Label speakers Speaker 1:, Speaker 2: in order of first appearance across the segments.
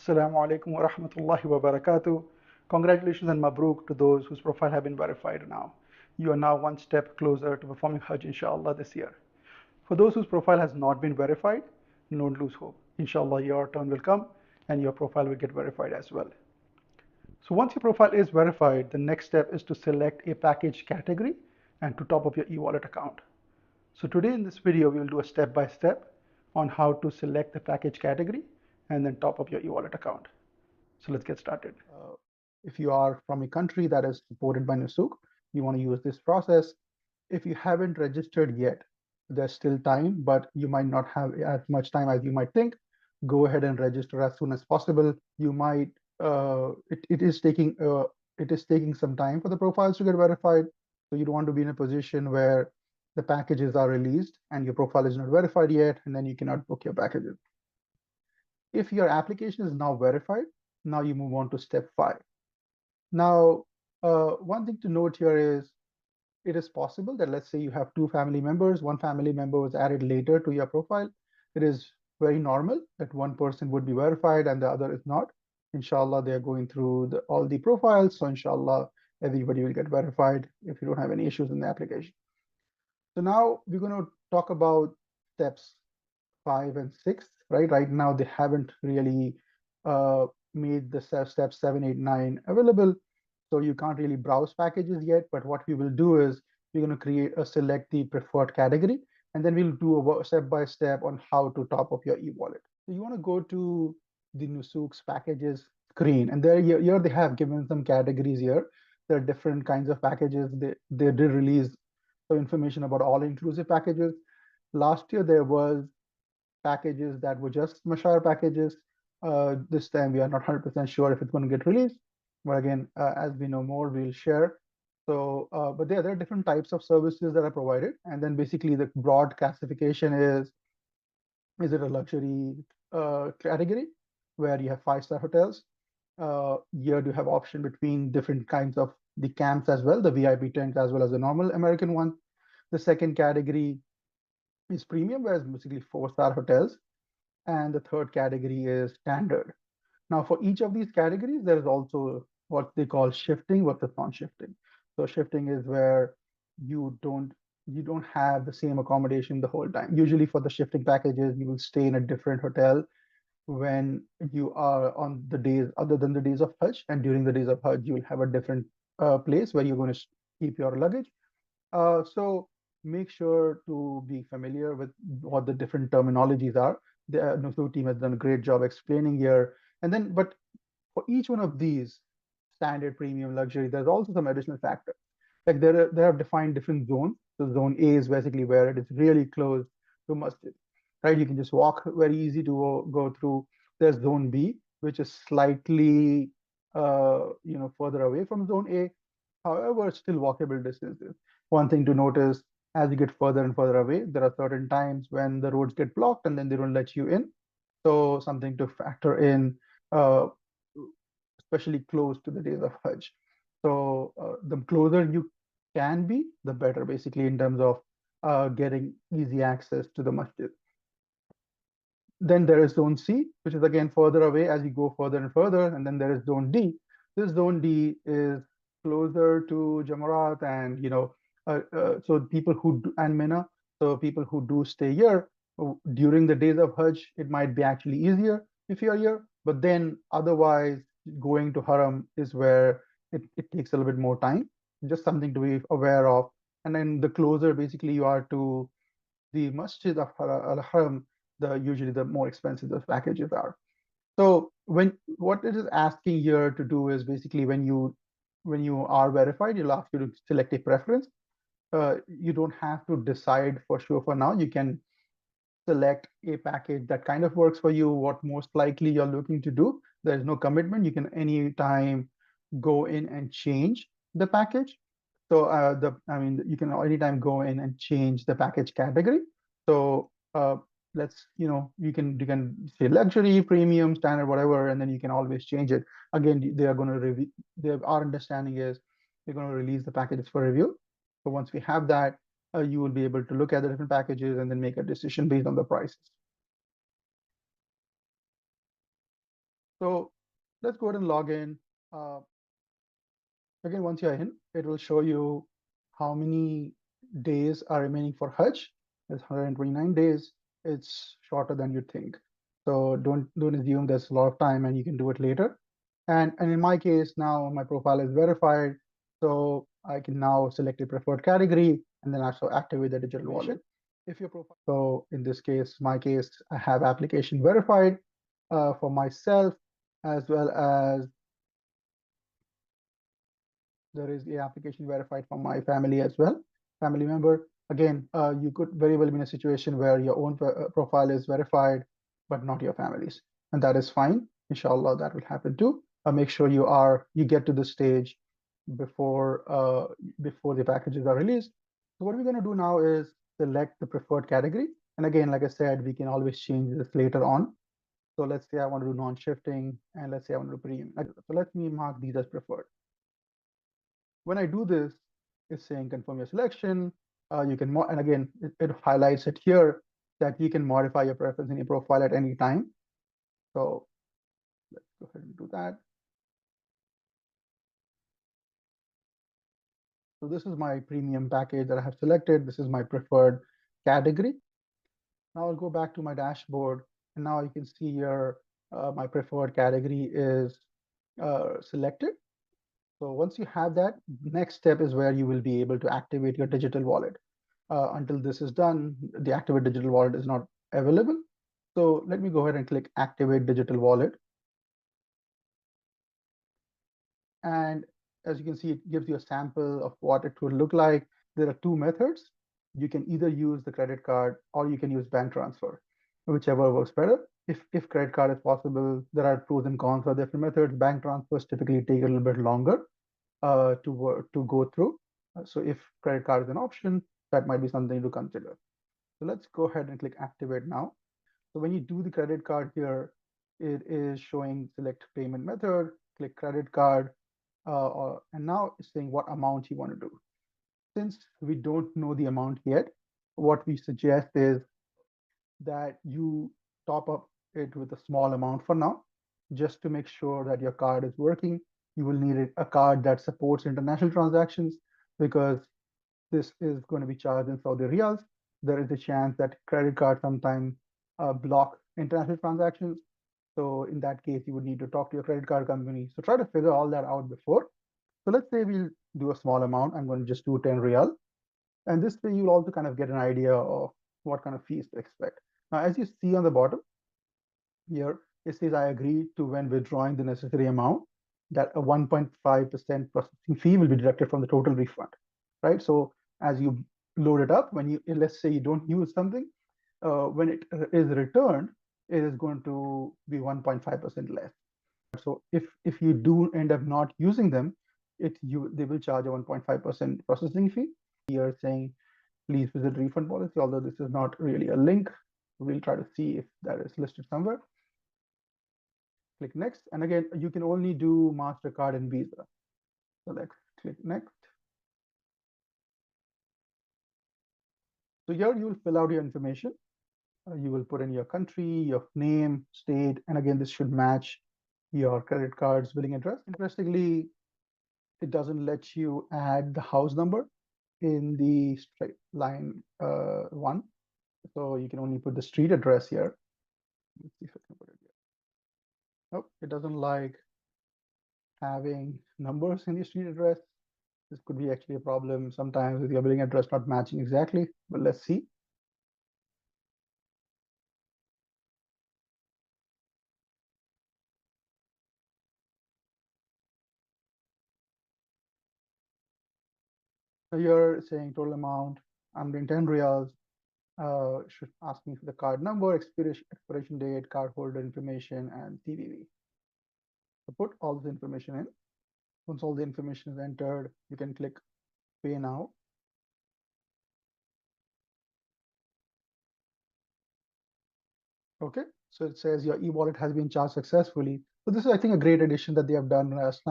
Speaker 1: Assalamu alaikum wa rahmatullahi wa barakatuh. Congratulations and Mabruk to those whose profile have been verified now. You are now one step closer to performing Hajj inshallah this year. For those whose profile has not been verified, don't lose hope. Inshallah your turn will come and your profile will get verified as well. So once your profile is verified, the next step is to select a package category and to top up your e-wallet account. So today in this video, we will do a step-by-step on how to select the package category and then top up your e-wallet account. So let's get started. If you are from a country that is supported by Nusuk, you want to use this process. If you haven't registered yet, there's still time, but you might not have as much time as you might think. Go ahead and register as soon as possible. You might it is taking some time for the profiles to get verified. So you don't want to be in a position where the packages are released and your profile is not verified yet, and then you cannot book your packages. If your application is now verified, now you move on to step 5. Now, one thing to note here is it is possible that, let's say you have two family members, one family member was added later to your profile. It is very normal that one person would be verified and the other is not. Inshallah, they are going through all the profiles. So inshallah, everybody will get verified if you don't have any issues in the application. So now we're going to talk about steps 5 and 6, right? Right now, they haven't really made the steps 7, 8, 9 available. So you can't really browse packages yet. But what we will do is we're going to select the preferred category, and then we'll do a step-by-step on how to top up your e-wallet. So you want to go to the Nusuk's packages screen, and there here they have given some categories here. There are different kinds of packages. They did release some information about all-inclusive packages. Last year there was packages that were just Mashar packages. This time we are not 100% sure if it's going to get released. But again, as we know more, we'll share. So, but there are different types of services that are provided. And then basically the broad classification is it a luxury category where you have 5-star hotels? Here you have option between different kinds of the camps as well, the VIP tent as well as the normal American one. The second category is premium, where it's basically 4-star hotels. And the third category is standard. Now, for each of these categories, there is also what they call shifting versus non-shifting. So shifting is where you don't have the same accommodation the whole time. Usually for the shifting packages, you will stay in a different hotel when you are on the days other than the days of Hajj, and during the days of Hajj, you will have a different place where you're going to keep your luggage. So make sure to be familiar with what the different terminologies are. The Nusuk team has done a great job explaining here. And then, but for each one of these, standard, premium, luxury, there's also some additional factors. Like they have defined different zones. So zone A is basically where it is really close to masjid, right? You can just walk very easy to go through. There's zone B, which is slightly, further away from zone A. However, still walkable distances. One thing to notice, as you get further and further away, there are certain times when the roads get blocked and then they don't let you in. So something to factor in, uh, especially close to the days of Hajj. So the closer you can be, the better, basically, in terms of getting easy access to the masjid. Then there is zone C, which is again further away as you go further and further. And then there is zone D. This zone D is closer to Jamarat and, so people who do, and Mina, so people who do stay here during the days of Hajj, it might be actually easier if you're here. But then otherwise, going to Haram is where it takes a little bit more time. Just something to be aware of. And then the closer basically you are to the Masjid of Al-Haram, usually the more expensive those packages are. So what it is asking here to do is basically when you are verified, it'll ask you to select a preference. You don't have to decide for sure for now. You can select a package that kind of works for you, what most likely you're looking to do. There's no commitment. You can anytime go in and change the package. So you can anytime go in and change the package category. So you can say luxury, premium, standard, whatever, and then you can always change it. Again, they are going to review. Our understanding is they're going to release the packages for review. So once we have that, you will be able to look at the different packages and then make a decision based on the prices. So let's go ahead and log in. Again, once you're in, it will show you how many days are remaining for Hajj. It's 129 days. It's shorter than you think. So don't assume there's a lot of time and you can do it later. And in my case, now my profile is verified. So I can now select a preferred category and then also activate the digital wallet. If your profile, so in this case, my case, I have application verified for myself as well as there is a application verified from my family as well, family member. Again, you could very well be in a situation where your own profile is verified, but not your family's, and that is fine. Inshallah, that will happen too. Make sure you get to the stage before the packages are released. So what we're going to do now is select the preferred category. And again, like I said, we can always change this later on. So let's say I want to do non-shifting, and let's say I want to do premium. So let me mark these as preferred. When I do this, it's saying confirm your selection. You can, and again, it highlights it here that you can modify your preference in your profile at any time. So let's go ahead and do that. So this is my premium package that I have selected. This is my preferred category. Now I'll go back to my dashboard, and now you can see here my preferred category is selected. So once you have that, next step is where you will be able to activate your digital wallet. Until this is done, the activate digital wallet is not available. So let me go ahead and click activate digital wallet. And as you can see, it gives you a sample of what it would look like. There are two methods. You can either use the credit card or you can use bank transfer, whichever works better. If credit card is possible, there are pros and cons for different methods. Bank transfers typically take a little bit longer to go through. So if credit card is an option, that might be something to consider. So let's go ahead and click activate now. So when you do the credit card here, it is showing select payment method, click credit card, and now it's saying what amount you want to do. Since we don't know the amount yet, what we suggest is that you top up it with a small amount for now, just to make sure that your card is working. You will need a card that supports international transactions because this is going to be charged in Saudi riyals. There is a chance that credit cards sometimes block international transactions. So in that case, you would need to talk to your credit card company. So try to figure all that out before. So let's say we'll do a small amount. I'm going to just do 10 riyal. And this way you'll also kind of get an idea of what kind of fees to expect. Now, as you see on the bottom here, it says I agree to when withdrawing the necessary amount that a 1.5% processing fee will be deducted from the total refund, right? So as you load it up, when you, let's say you don't use something, when it is returned, it is going to be 1.5% less. So if you do end up not using them, they will charge a 1.5% processing fee. Here saying please visit refund policy, although this is not really a link. We'll try to see if that is listed somewhere. Click next, and again you can only do MasterCard and Visa. Select, click next. So here you will fill out your information. You will put in your country, your name, state, and again this should match your credit card's billing address. Interestingly, it doesn't let you add the house number in the straight line one. So you can only put the street address here. Let's see if I can put it here. Nope, it doesn't like having numbers in the street address. This could be actually a problem sometimes with your billing address not matching exactly, but let's see. So you're saying total amount, I'm doing 10 riyals, should ask me for the card number, expiration date, card holder information, and CVV. So put all this information in. Once all the information is entered, you can click pay now. Okay, so it says your e-wallet has been charged successfully. So this is, I think, a great addition that they have done last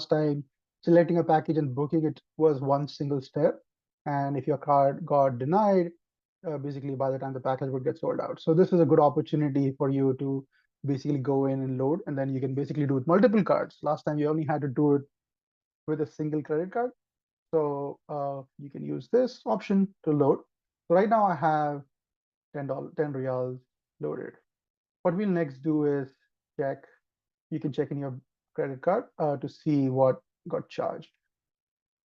Speaker 1: time. Selecting a package and booking it was one single step. And if your card got denied, basically by the time the package would get sold out. So this is a good opportunity for you to basically go in and load, and then you can basically do it multiple cards. Last time you only had to do it with a single credit card. So you can use this option to load. So right now I have $10 reals loaded. What we'll next do is check. You can check in your credit card to see what got charged.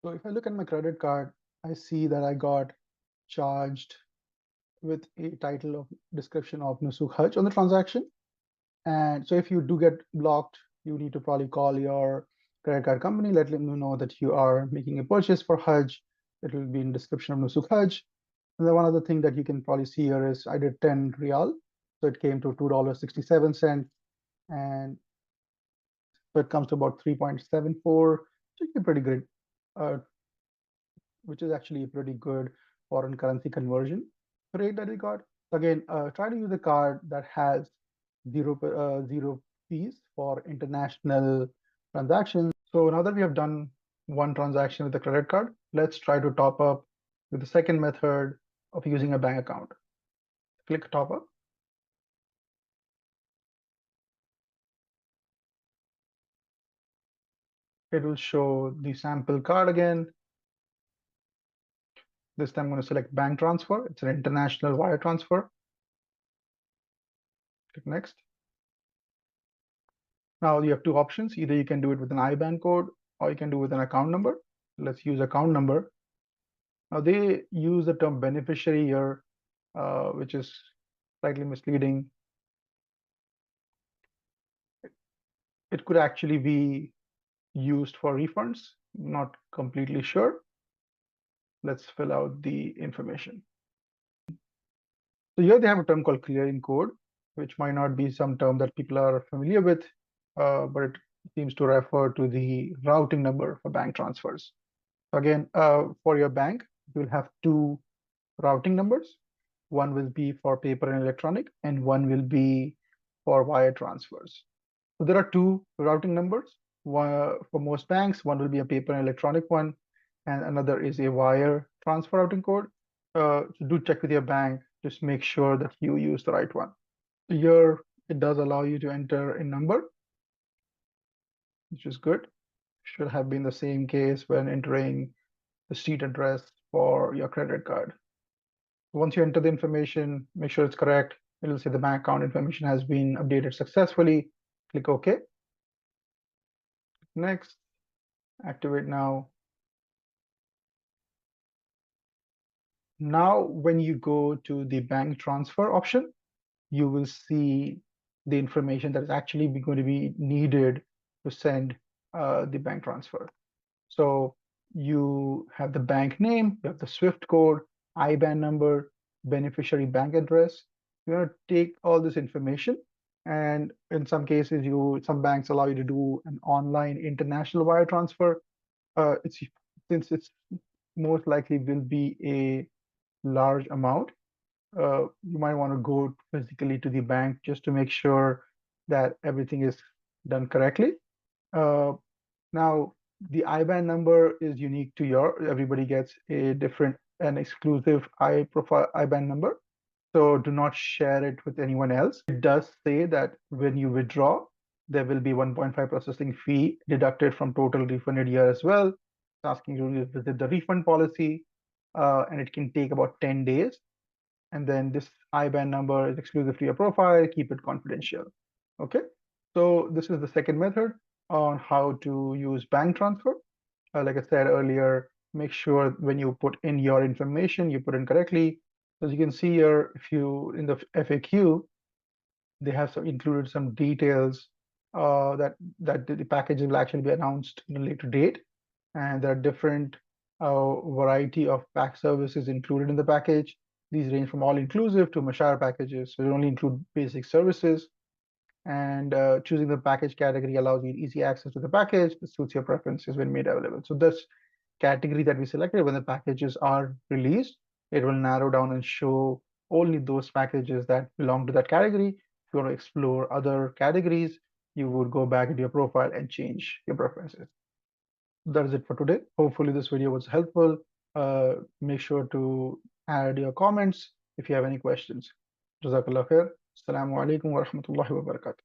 Speaker 1: So if I look at my credit card, I see that I got charged with a title of description of Nusuk Hajj on the transaction. And so if you do get blocked, you need to probably call your credit card company, let them know that you are making a purchase for Hajj. It will be in description of Nusuk Hajj. And then one other thing that you can probably see here is I did 10 real. So it came to $2.67. And so it comes to about 3.74, which is pretty good, uh, which is actually a pretty good foreign currency conversion rate that we got. Again, try to use a card that has zero fees for international transactions. So now that we have done one transaction with the credit card, let's try to top up with the second method of using a bank account. Click top up. It will show the sample card again. This time I'm going to select bank transfer. It's an international wire transfer. Click next. Now you have two options. Either you can do it with an IBAN code or you can do it with an account number. Let's use account number. Now they use the term beneficiary here, which is slightly misleading. It could actually be used for refunds. Not completely sure. Let's fill out the information. So here they have a term called clearing code, which might not be some term that people are familiar with, but it seems to refer to the routing number for bank transfers. Again, for your bank, you'll have two routing numbers. One will be for paper and electronic, and one will be for wire transfers. So there are two routing numbers. One, for most banks, one will be a paper and electronic one, and another is a wire transfer routing code. So do check with your bank, just make sure that you use the right one. Here, it does allow you to enter a number, which is good. Should have been the same case when entering the street address for your credit card. Once you enter the information, make sure it's correct. It'll say the bank account information has been updated successfully. Click OK. Next, activate now. Now, when you go to the bank transfer option, you will see the information that is actually going to be needed to send the bank transfer. So you have the bank name, you have the SWIFT code, IBAN number, beneficiary bank address. You're going to take all this information, and in some cases, some banks allow you to do an online international wire transfer. Since it's most likely will be a large amount, you might want to go physically to the bank just to make sure that everything is done correctly. Now, the IBAN number is unique to everybody gets a different and exclusive IBAN number. So do not share it with anyone else. It does say that when you withdraw, there will be 1.5 processing fee deducted from total refunded year as well. It's asking you to visit the refund policy, and it can take about 10 days. And then this IBAN number is exclusive to your profile, keep it confidential. Okay, so this is the second method on how to use bank transfer. Like I said earlier, make sure when you put in your information, you put in correctly. As you can see here, if you in the FAQ, they have included some details that the packages will actually be announced in a later date, and there are different variety of pack services included in the package. These range from all-inclusive to Mashar packages, so they only include basic services. And choosing the package category allows you easy access to the package that suits your preferences when made available. So this category that we selected, when the packages are released, it will narrow down and show only those packages that belong to that category. If you want to explore other categories, you would go back into your profile and change your preferences. That is it for today. Hopefully this video was helpful. Make sure to add your comments if you have any questions. Jazakallah khair. Assalamu alaikum wa rahmatullahi wa barakatuh.